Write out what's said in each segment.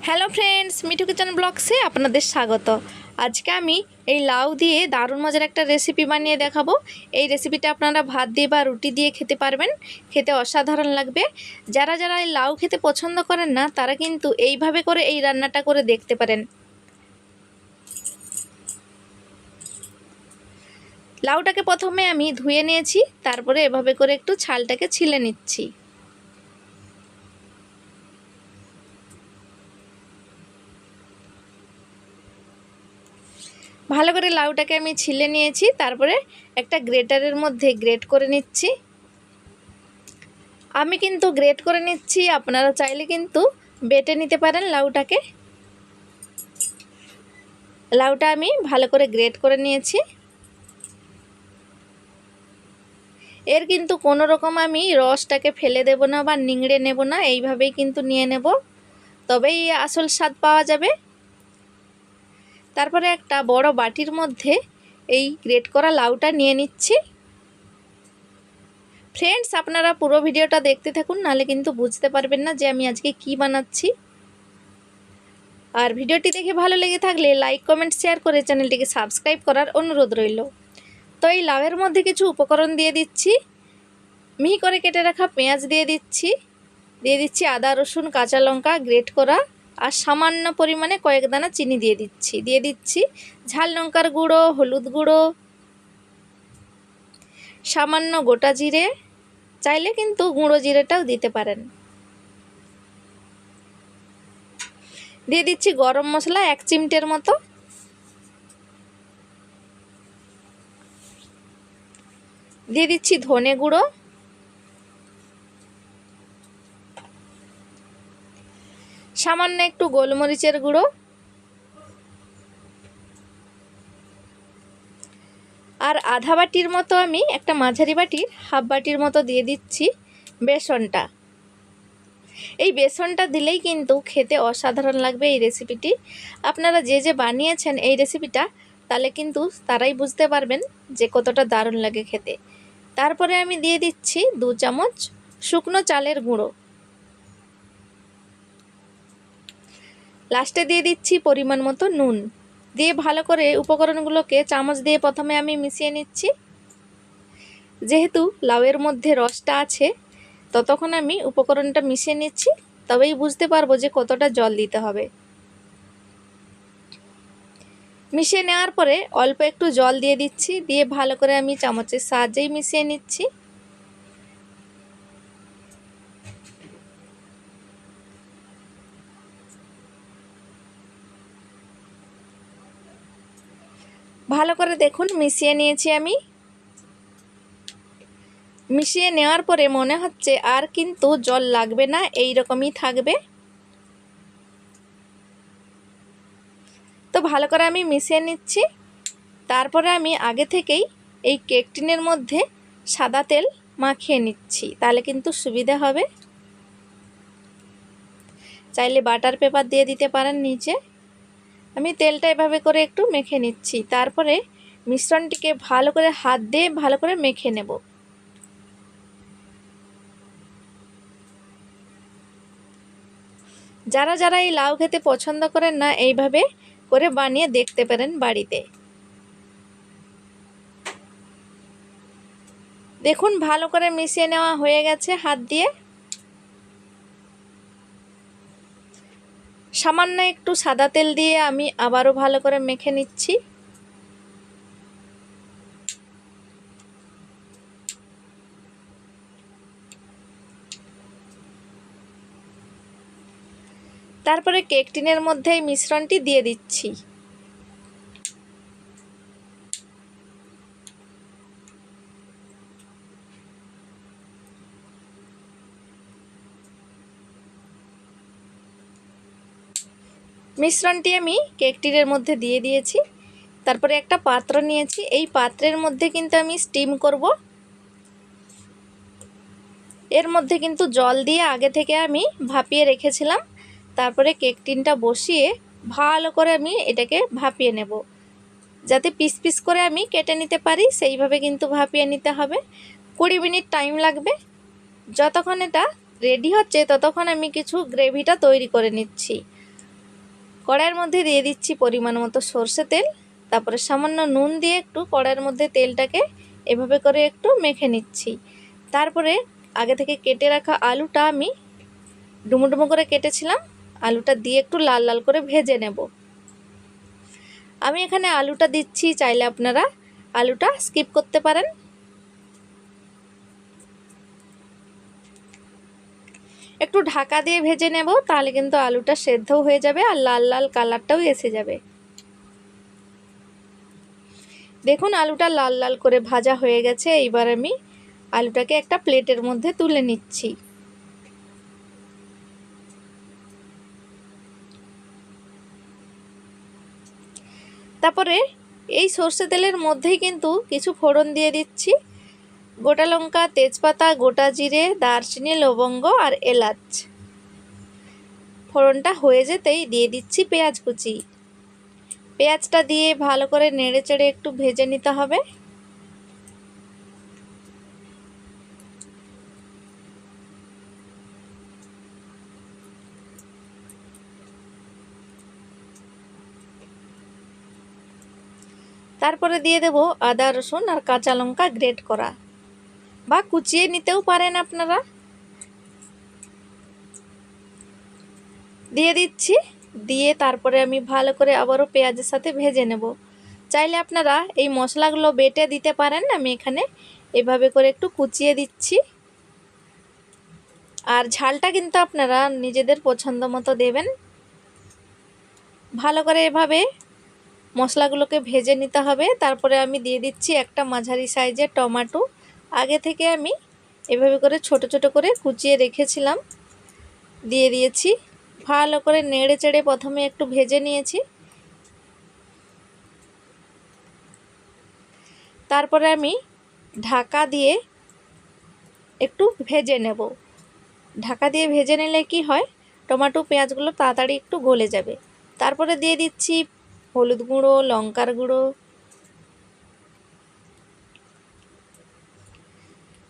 Hello friends, Mithu kitchen ব্লগসে আপনাদের স্বাগত। আজকে আমি এই লাউ দিয়ে দারুণ মজার একটা রেসিপি বানিয়ে দেখাবো। এই রেসিপিটা আপনারা ভাত দিয়ে বা রুটি দিয়ে খেতে পারবেন, খেতে অসাধারণ লাগবে। যারা যারা এই লাউ খেতে পছন্দ করেন না তারা কিন্তু এইভাবে করে এই রান্নাটা করে দেখতে পারেন। লাউটাকে প্রথমে আমি ধুয়ে নিয়েছি, তারপরে এভাবে করে একটু ছালটাকে ছিলে নিচ্ছি। ভালো করে লাউটাকে আমি ছিলে নিয়েছি, তারপরে একটা গ্রেটারের মধ্যে গ্রেট করে নিচ্ছি। আমি কিন্তু গ্রেট করে নিচ্ছি, আপনারা চাইলে কিন্তু বেটে নিতে পারেন লাউটাকে। লাউটা আমি ভালো করে গ্রেট করে নিয়েছি। এর কিন্তু কোনো রকম আমি রসটাকে ফেলে দেব না বা নিংড়ে নেব না, এইভাবেই কিন্তু নিয়ে নেব, তবেই আসল স্বাদ পাওয়া যাবে। তারপরে একটা বড় বাটির মধ্যে এই গ্রেট করা লাউটা নিয়ে নিচ্ছি। ফ্রেন্ডস, আপনারা পুরো ভিডিওটা দেখতে থাকুন, নাহলে কিন্তু বুঝতে পারবেন না যে আমি আজকে কি বানাচ্ছি। আর ভিডিওটি দেখে ভালো লেগে থাকলে লাইক কমেন্ট শেয়ার করে চ্যানেলটিকে সাবস্ক্রাইব করার অনুরোধ রইল। তো এই লাউয়ের মধ্যে কিছু উপকরণ দিয়ে দিচ্ছি। মিহি করে কেটে রাখা পেঁয়াজ দিয়ে দিচ্ছি আদা রসুন কাঁচা লঙ্কা গ্রেট করা, আর সামান্য পরিমাণে কয়েক দানা চিনি দিয়ে দিচ্ছি ঝাল লঙ্কার গুঁড়ো, হলুদ গুঁড়ো, সামান্য গোটা জিরে, চাইলে কিন্তু গুঁড়ো জিরেটাও দিতে পারেন। দিয়ে দিচ্ছি গরম মশলা 1 চিমটের মতো। দিয়ে দিচ্ছি ধনে গুঁড়ো, সামান্য একটু গোলমরিচের গুঁড়ো, আর আধা বাটির মতো আমি একটা মাঝারি বাটির হাফ বাটির মতো দিয়ে দিচ্ছি বেসনটা। এই বেসনটা দিলেই কিন্তু খেতে অসাধারণ লাগবে এই রেসিপিটি। আপনারা যে যে বানিয়েছেন এই রেসিপিটা, তাহলে কিন্তু তারাই বুঝতে পারবেন যে কতটা দারুণ লাগে খেতে। তারপরে আমি দিয়ে দিচ্ছি 2 চামচ শুকনো চালের গুঁড়ো। লাস্টে দিয়ে দিচ্ছি পরিমাণ মতো নুন। দিয়ে ভালো করে উপকরণগুলোকে চামচ দিয়ে প্রথমে আমি মিশিয়ে নিচ্ছি। যেহেতু লাউয়ের মধ্যে রসটা আছে, ততক্ষণ আমি উপকরণটা মিশিয়ে নিচ্ছি, তবেই বুঝতে পারবো যে কতটা জল দিতে হবে। মিশিয়ে নেওয়ার পরে অল্প একটু জল দিয়ে দিচ্ছি, দিয়ে ভালো করে আমি চামচের সাহায্যেই মিশিয়ে নিচ্ছি। ভালো করে দেখুন মিশিয়ে নিয়েছি আমি। মিশিয়ে নেওয়ার পরে মনে হচ্ছে আর কিন্তু জল লাগবে না, এই রকমই থাকবে। তো ভালো করে আমি মিশিয়ে নিচ্ছি। তারপরে আমি আগে থেকেই এই কেক টিনের মধ্যে সাদা তেল মাখিয়ে নিচ্ছি, তাহলে কিন্তু সুবিধা হবে। চাইলে বাটার পেপার দিয়ে দিতে পারেন নিচে। আমি তেলটা এভাবে করে একটু মেখে নিচ্ছি, তারপরে মিশ্রণটিকে ভালো করে হাত দিয়ে ভালো করে মেখে নেব। যারা যারা এই লাউ খেতে পছন্দ করেন না, এইভাবে করে বানিয়ে দেখতে পারেন বাড়িতে। দেখুন ভালো করে মিশিয়ে নেওয়া হয়ে গেছে হাত দিয়ে। সামান্য একটু সাদা তেল দিয়ে আমি আবারও ভালো করে মেখে নিচ্ছি। তারপরে কেক টিনের মধ্যে এই মিশ্রণটি দিয়ে দিচ্ছি। মিশ্রণটি আমি কেক টিনের মধ্যে দিয়ে দিয়েছি। তারপরে একটা পাত্র নিয়েছি, এই পাত্রের মধ্যে কিন্তু আমি স্টিম করব। এর মধ্যে কিন্তু জল দিয়ে আগে থেকে আমি ভাপিয়ে রেখেছিলাম। তারপরে কেক টিনটা বসিয়ে ভালো করে আমি এটাকে ভাপিয়ে নেব, যাতে পিস পিস করে আমি কেটে নিতে পারি, সেইভাবে কিন্তু ভাপিয়ে নিতে হবে। 20 মিনিট টাইম লাগবে। যতক্ষণ এটা রেডি হচ্ছে ততক্ষণ আমি কিছু গ্রেভিটা তৈরি করে নিচ্ছি। কড়াইয়ের মধ্যে দিয়ে দিচ্ছি পরিমাণ মতো সরষে তেল, তারপরে সামান্য নুন দিয়ে একটু কড়াইয়ের মধ্যে তেলটাকে এভাবে করে একটু মেখে নিচ্ছি। তারপরে আগে থেকে কেটে রাখা আলুটা আমি ডুমো ডুমো করে কেটেছিলাম, আলুটা দিয়ে একটু লাল লাল করে ভেজে নেব। আমি এখানে আলুটা দিচ্ছি, চাইলে আপনারা আলুটা স্কিপ করতে পারেন। একটু ঢাকা দিয়ে ভেজে নেব, তাহলে কিন্তু আলুটা সেদ্ধও হয়ে যাবে আর লাল লাল কালারটাও এসে যাবে। দেখুন আলুটা লাল লাল করে ভাজা হয়ে গেছে। এইবার আমি আলুটাকে একটা প্লেটের মধ্যে তুলে নিচ্ছি। তারপরে এই সরষে তেলের মধ্যেই কিন্তু কিছু ফোড়ন দিয়ে দিচ্ছি। গোটা লঙ্কা, তেজপাতা, গোটা জিরে, দারচিনি, লবঙ্গ আর এলাচ। ফোড়নটা হয়ে যেতেই দিয়ে দিচ্ছি পেঁয়াজ কুচি। পেঁয়াজটা দিয়ে ভালো করে নেড়ে চেড়ে একটু ভেজে নিতে হবে। তারপরে দিয়ে দেব আদা, রসুন আর কাঁচা লঙ্কা গ্রেট করা, বা কুচিয়ে নিতেও পারেন আপনারা। দিয়ে দিচ্ছি, দিয়ে তারপরে আমি ভালো করে আবারও পেঁয়াজের সাথে ভেজে নেব। চাইলে আপনারা এই মশলাগুলো বেটে দিতে পারেন, আমি এখানে এভাবে করে একটু কুচিয়ে দিচ্ছি। আর ঝালটা কিন্তু আপনারা নিজেদের পছন্দ মতো দেবেন। ভালো করে এভাবে মশলাগুলোকে ভেজে নিতে হবে। তারপরে আমি দিয়ে দিচ্ছি একটা মাঝারি সাইজের টমেটো। আগে থেকে আমি এভাবে করে ছোট ছোট করে কুচিয়ে রেখেছিলাম, দিয়ে দিয়েছি। ভালো করে নেড়ে চেড়ে প্রথমে একটু ভেজে নিয়েছি। তারপরে আমি ঢাকা দিয়ে একটু ভেজে নেব। ঢাকা দিয়ে ভেজে নিলে কি হয়, টমেটো পেঁয়াজগুলো তাড়াতাড়ি একটু গলে যাবে। তারপরে দিয়ে দিচ্ছি হলুদ গুঁড়ো, লঙ্কার গুঁড়ো,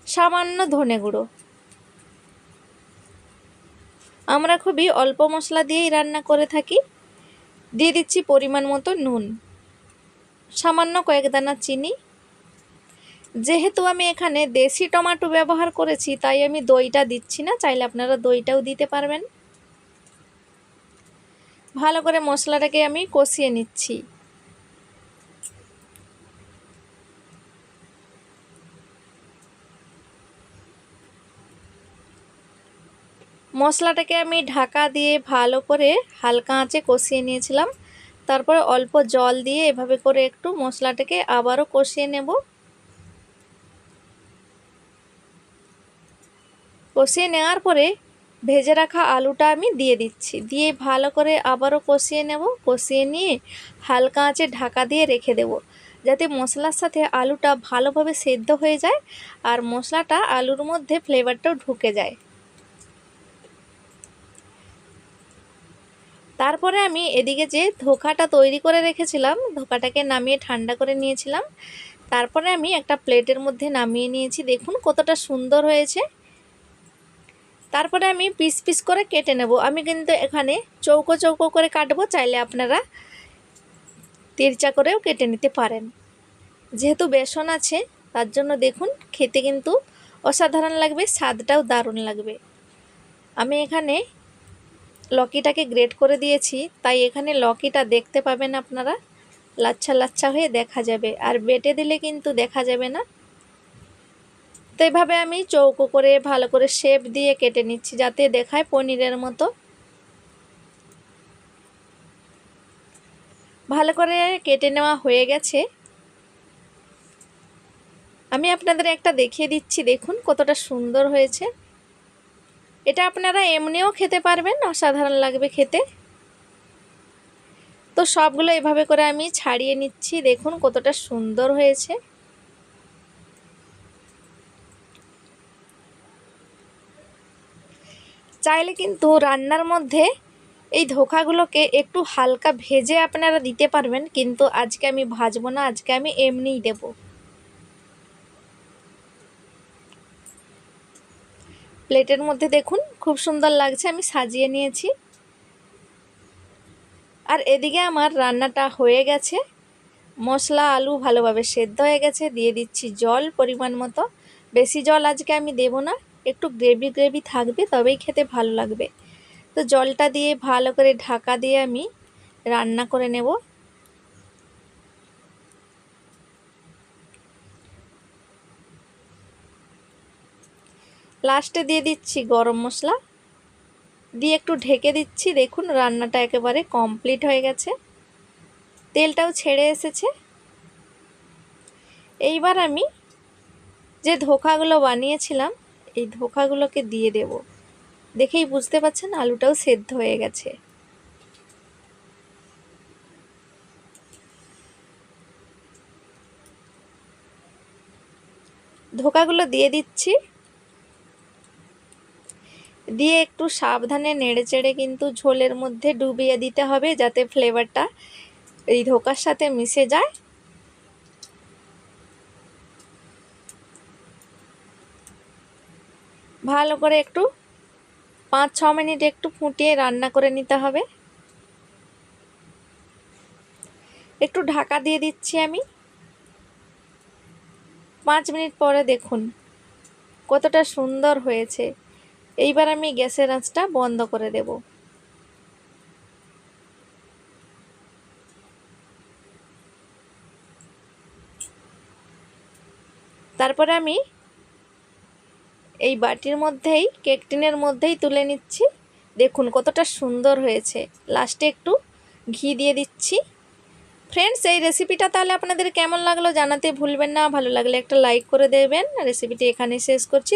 সামান্য ধনে গুঁড়ো। আমরা খুবই অল্প মশলা দিয়েই রান্না করে থাকি। দিয়ে দিচ্ছি পরিমাণ মতো নুন, সামান্য কয়েক দানা চিনি। যেহেতু আমি এখানে দেশি টমেটো ব্যবহার করেছি, তাই আমি দইটা দিচ্ছি না, চাইলে আপনারা দইটাও দিতে পারবেন। ভালো করে মশলাটাকে আমি কষিয়ে নিচ্ছি। মশলাটাকে আমি ঢাকা দিয়ে ভালো করে হালকা আঁচে কষিয়ে নিয়েছিলাম। তারপর অল্প জল দিয়ে এভাবে করে একটু মশলাটাকে আবারও কষিয়ে নেব। কষিয়ে নেওয়ার পরে ভেজে রাখা আলুটা আমি দিয়ে দিচ্ছি, দিয়ে ভালো করে আবারও কষিয়ে নেব। কষিয়ে নিয়ে হালকা আঁচে ঢাকা দিয়ে রেখে দেব, যাতে মশলার সাথে আলুটা ভালোভাবে সেদ্ধ হয়ে যায় আর মশলাটা আলুর মধ্যে ফ্লেভারটাও ঢুকে যায়। তারপরে আমি এদিকে যে ধোকাটা তৈরি করে রেখেছিলাম, ধোকাটাকে নামিয়ে ঠান্ডা করে নিয়েছিলাম। তারপরে আমি একটা প্লেটের মধ্যে নামিয়ে নিয়েছি। দেখুন কতটা সুন্দর হয়েছে। তারপরে আমি পিস পিস করে কেটে নেব। আমি কিন্তু এখানে চৌকো চৌকো করে কাটবো, চাইলে আপনারা তিরচা করেও কেটে নিতে পারেন। যেহেতু বেসন আছে তার জন্য দেখুন খেতে কিন্তু অসাধারণ লাগবে, স্বাদটাও দারুণ লাগবে। আমি এখানে লকিটাকে গ্রেট করে দিয়েছি, তাই এখানে লকিটা দেখতে পাবেন আপনারা, লাচ্ছা লাচ্ছা হয়ে দেখা যাবে, আর বেটে দিলে কিন্তু দেখা যাবে না। তো এভাবে আমি চৌকো করে ভালো করে শেপ দিয়ে কেটে নিচ্ছি, যাতে দেখায় পনিরের মতো। ভালো করে কেটে নেওয়া হয়ে গেছে। আমি আপনাদের একটা দেখিয়ে দিচ্ছি, দেখুন কতটা সুন্দর হয়েছে। এটা আপনারা এমনিও খেতে পারবেন, অসাধারণ লাগবে খেতে। তো সবগুলো এভাবে করে আমি ছাড়িয়ে নিচ্ছি, দেখুন কতটা সুন্দর হয়েছে। চাইলে কিন্তু রান্নার মধ্যে এই ধোকাগুলোকে একটু হালকা ভেজে আপনারা দিতে পারবেন, কিন্তু আজকে আমি ভাজবো না, আজকে আমি এমনিই দেব। প্লেটের মধ্যে দেখুন খুব সুন্দর লাগছে, আমি সাজিয়ে নিয়েছি। আর এদিকে আমার রান্নাটা হয়ে গেছে, মশলা আলু ভালোভাবে সেদ্ধ হয়ে গেছে। দিয়ে দিচ্ছি জল পরিমাণ মতো। বেশি জল আজকে আমি দেব না, একটু গ্রেভি গ্রেভি থাকবে, তবেই খেতে ভালো লাগবে। তো জলটা দিয়ে ভালো করে ঢাকা দিয়ে আমি রান্না করে নেব। লাস্টে দিয়ে দিচ্ছি গরম মশলা, দিয়ে একটু ঢেকে দিচ্ছি। দেখুন রান্নাটা একেবারে কমপ্লিট হয়ে গেছে, তেলটাও ছেড়ে এসেছে। এইবার আমি যে ধোকাগুলো বানিয়েছিলাম এই ধোকাগুলোকে দিয়ে দেব। দেখেই বুঝতে পারছেন আলুটাও সেদ্ধ হয়ে গেছে। ধোকাগুলো দিয়ে দিচ্ছি, দিয়ে একটু সাবধানে নেড়েচেড়ে কিন্তু ঝোলের মধ্যে ডুবিয়ে দিতে হবে, যাতে ফ্লেভারটা এই ধোকার সাথে মিশে যায়। ভালো করে একটু 5-6 মিনিট একটু ফুটিয়ে রান্না করে নিতে হবে। একটু ঢাকা দিয়ে দিচ্ছি আমি। 5 মিনিট পরে দেখুন কতটা সুন্দর হয়েছে। এইবার আমি গ্যাসের আঁচটা বন্ধ করে দেব। তারপরে আমি এই বাটির মধ্যেই, কেক টিনের মধ্যেই তুলে নিচ্ছি। দেখুন কতটা সুন্দর হয়েছে। লাস্টে একটু ঘি দিয়ে দিচ্ছি। ফ্রেন্ডস, এই রেসিপিটা তাহলে আপনাদের কেমন লাগলো জানাতে ভুলবেন না। ভালো লাগলে একটা লাইক করে দেবেন। রেসিপিটি এখানে শেষ করছি।